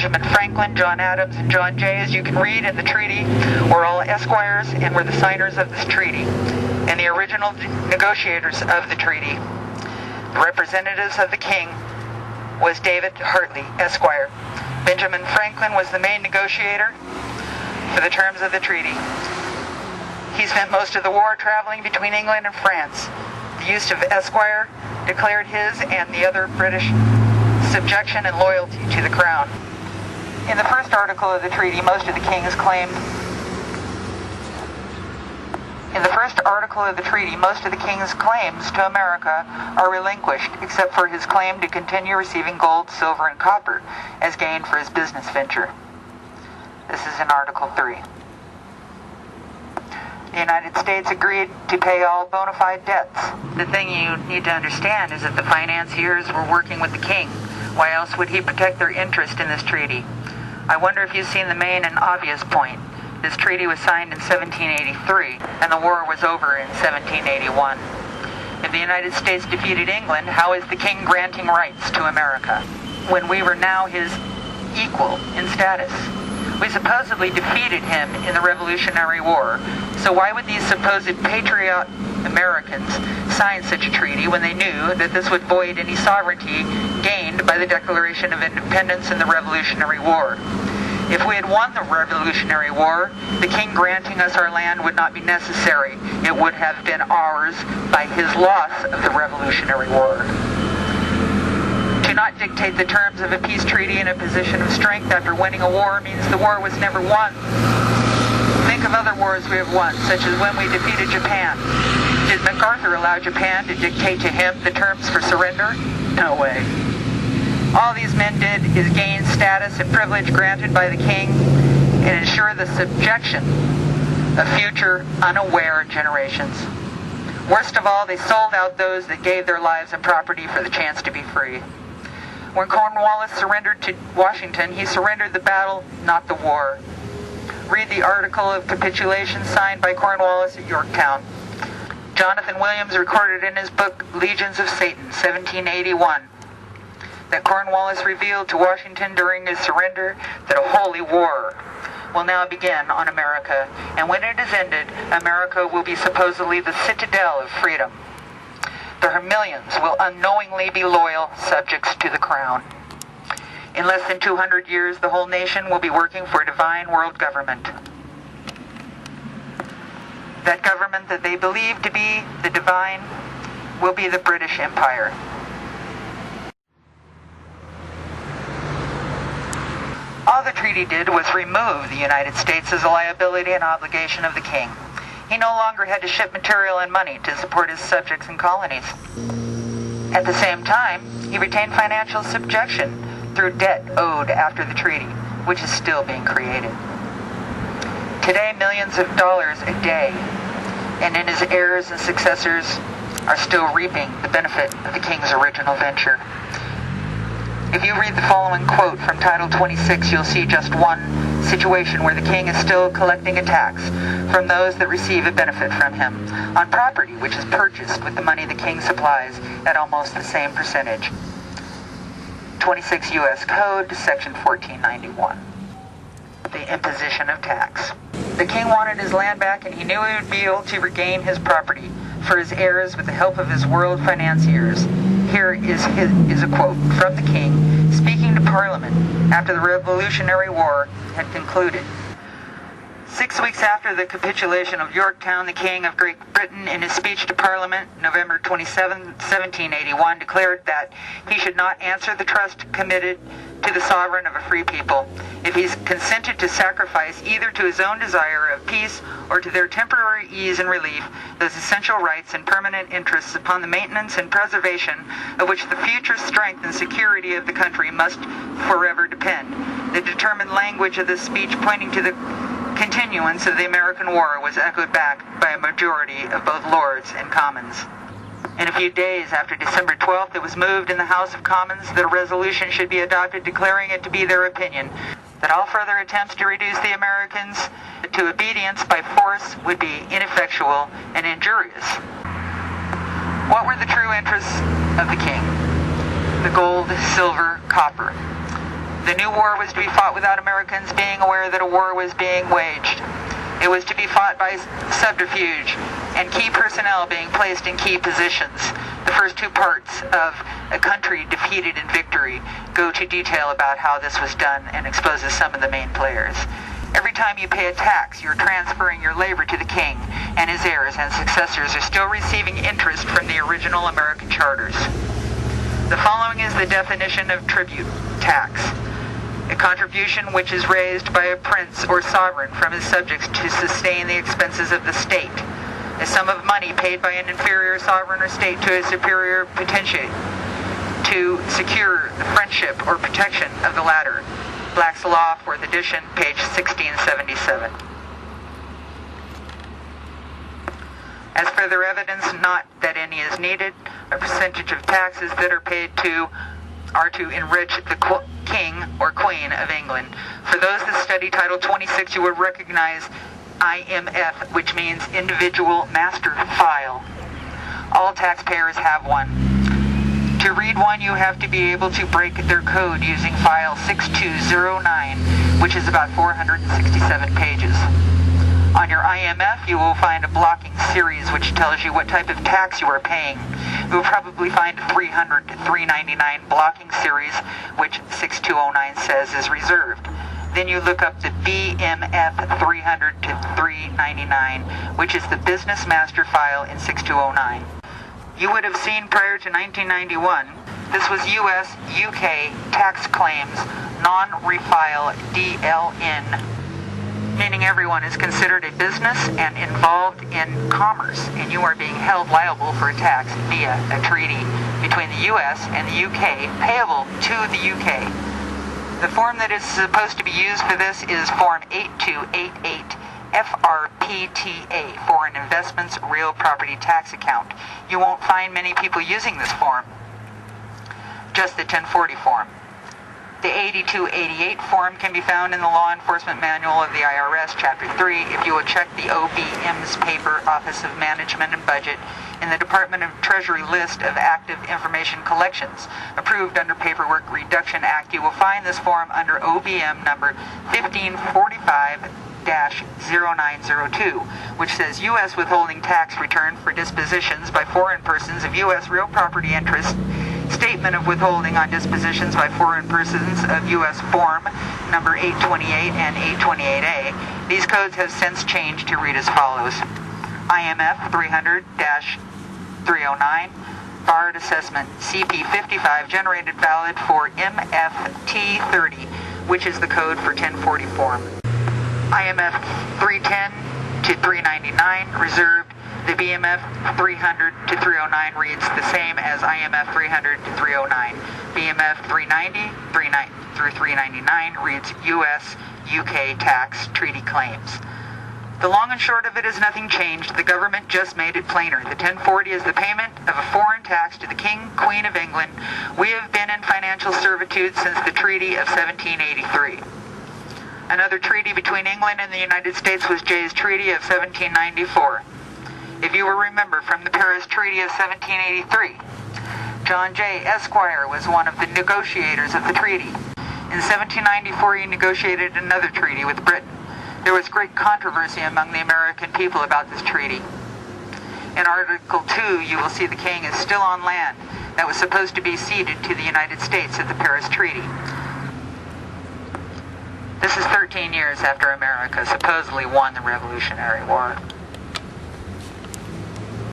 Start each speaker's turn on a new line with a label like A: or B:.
A: Benjamin Franklin, John Adams, and John Jay, as you can read in the treaty, were all esquires and were the signers of this treaty, and the original negotiators of the treaty. The representatives of the king was David Hartley, Esquire. Benjamin Franklin was the main negotiator for the terms of the treaty. He spent most of the war traveling between England and France. The use of Esquire declared his and the other British subjection and loyalty to the crown. In the first article of the treaty, most of the king's claims to America are relinquished, except for his claim to continue receiving gold, silver, and copper as gain for his business venture. This is in Article 3. The United States agreed to pay all bona fide debts. The thing you need to understand is that the financiers were working with the king. Why else would he protect their interest in this treaty? I wonder if you've seen the main and obvious point. This treaty was signed in 1783, and the war was over in 1781. If the United States defeated England, how is the king granting rights to America, when we were now his equal in status? We supposedly defeated him in the Revolutionary War, so why would these supposed patriot Americans sign such a treaty when they knew that this would void any sovereignty gained by the Declaration of Independence in the Revolutionary War? If we had won the Revolutionary War, the king granting us our land would not be necessary. It would have been ours by his loss of the Revolutionary War. To not dictate the terms of a peace treaty in a position of strength after winning a war means the war was never won. Think of other wars we have won, such as when we defeated Japan. Did MacArthur allow Japan to dictate to him the terms for surrender? No way. All these men did is gain status and privilege granted by the king and ensure the subjection of future unaware generations. Worst of all, they sold out those that gave their lives and property for the chance to be free. When Cornwallis surrendered to Washington, he surrendered the battle, not the war. Read the article of capitulation signed by Cornwallis at Yorktown. Jonathan Williams recorded in his book Legions of Satan, 1781, that Cornwallis revealed to Washington during his surrender that a holy war will now begin on America, and when it is ended, America will be supposedly the citadel of freedom. Their millions will unknowingly be loyal subjects to the crown. In less than 200 years, the whole nation will be working for a divine world government. That government that they believe to be the divine will be the British Empire. All the treaty did was remove the United States as a liability and obligation of the king. He no longer had to ship material and money to support his subjects and colonies. At the same time, he retained financial subjection through debt owed after the treaty, which is still being created. Today, millions of dollars a day, and in his heirs and successors are still reaping the benefit of the king's original venture. If you read the following quote from Title 26, you'll see just one situation where the king is still collecting a tax from those that receive a benefit from him on property which is purchased with the money the king supplies at almost the same percentage. 26 U.S. Code, Section 1491. The imposition of tax. The king wanted his land back, and he knew he would be able to regain his property for his heirs with the help of his world financiers. Here is a quote from the king speaking to Parliament after the Revolutionary War had concluded. 6 weeks after the capitulation of Yorktown, the King of Great Britain, in his speech to Parliament, November 27, 1781, declared that he should not answer the trust committed to the sovereign of a free people if he consented to sacrifice either to his own desire of peace or to their temporary ease and relief those essential rights and permanent interests upon the maintenance and preservation of which the future strength and security of the country must forever depend. The determined language of this speech, pointing to the continuance of the American War, was echoed back by a majority of both Lords and Commons. In a few days after December 12th, it was moved in the House of Commons that a resolution should be adopted declaring it to be their opinion that all further attempts to reduce the Americans to obedience by force would be ineffectual and injurious. What were the true interests of the king? The gold, silver, copper. The new war was to be fought without Americans being aware that a war was being waged. It was to be fought by subterfuge and key personnel being placed in key positions. The first two parts of A Country Defeated in Victory go to detail about how this was done and exposes some of the main players. Every time you pay a tax, you're transferring your labor to the king, and his heirs and successors are still receiving interest from the original American charters. The following is the definition of tribute, tax. A contribution which is raised by a prince or sovereign from his subjects to sustain the expenses of the state. A sum of money paid by an inferior sovereign or state to a superior potentate to secure the friendship or protection of the latter. Black's Law, 4th edition, page 1677. As further evidence, not that any is needed, a percentage of taxes that are paid are to enrich the King or Queen of England. For those that study Title 26, you will recognize IMF, which means Individual Master File. All taxpayers have one. To read one, you have to be able to break their code using File 6209, which is about 467 pages. On your IMF, you will find a blocking series which tells you what type of tax you are paying. You will probably find a 300 to 399 blocking series, which 6209 says is reserved. Then you look up the BMF 300 to 399, which is the Business Master File in 6209. You would have seen prior to 1991, this was U.S., U.K. tax claims non-refile DLN, meaning everyone is considered a business and involved in commerce, and you are being held liable for a tax via a treaty between the U.S. and the U.K. payable to the U.K. The form that is supposed to be used for this is Form 8288 FRPTA, Foreign Investments Real Property Tax Account. You won't find many people using this form, just the 1040 form. The 8288 form can be found in the Law Enforcement Manual of the IRS, Chapter 3, if you will check the OBM's paper, Office of Management and Budget, in the Department of Treasury list of active information collections. Approved under Paperwork Reduction Act, you will find this form under OBM number 1545-0902, which says U.S. withholding tax return for dispositions by foreign persons of U.S. real property interest, statement of withholding on dispositions by foreign persons of U.S. form number 828 and 828A. These codes have since changed to read as follows. IMF 300-309, Barred Assessment, CP 55, generated valid for MFT 30, which is the code for 1040 form. IMF 310 to 399, reserved. The BMF 300 to 309 reads the same as IMF 300 to 309. BMF 390 through 399 reads U.S. UK tax treaty claims. The long and short of it is nothing changed. The government just made it plainer. The 1040 is the payment of a foreign tax to the King, Queen of England. We have been in financial servitude since the Treaty of 1783. Another treaty between England and the United States was Jay's Treaty of 1794. If you will remember from the Paris Treaty of 1783, John Jay, Esquire, was one of the negotiators of the treaty. In 1794, he negotiated another treaty with Britain. There was great controversy among the American people about this treaty. In Article 2, you will see the king is still on land that was supposed to be ceded to the United States at the Paris Treaty. This is 13 years after America supposedly won the Revolutionary War.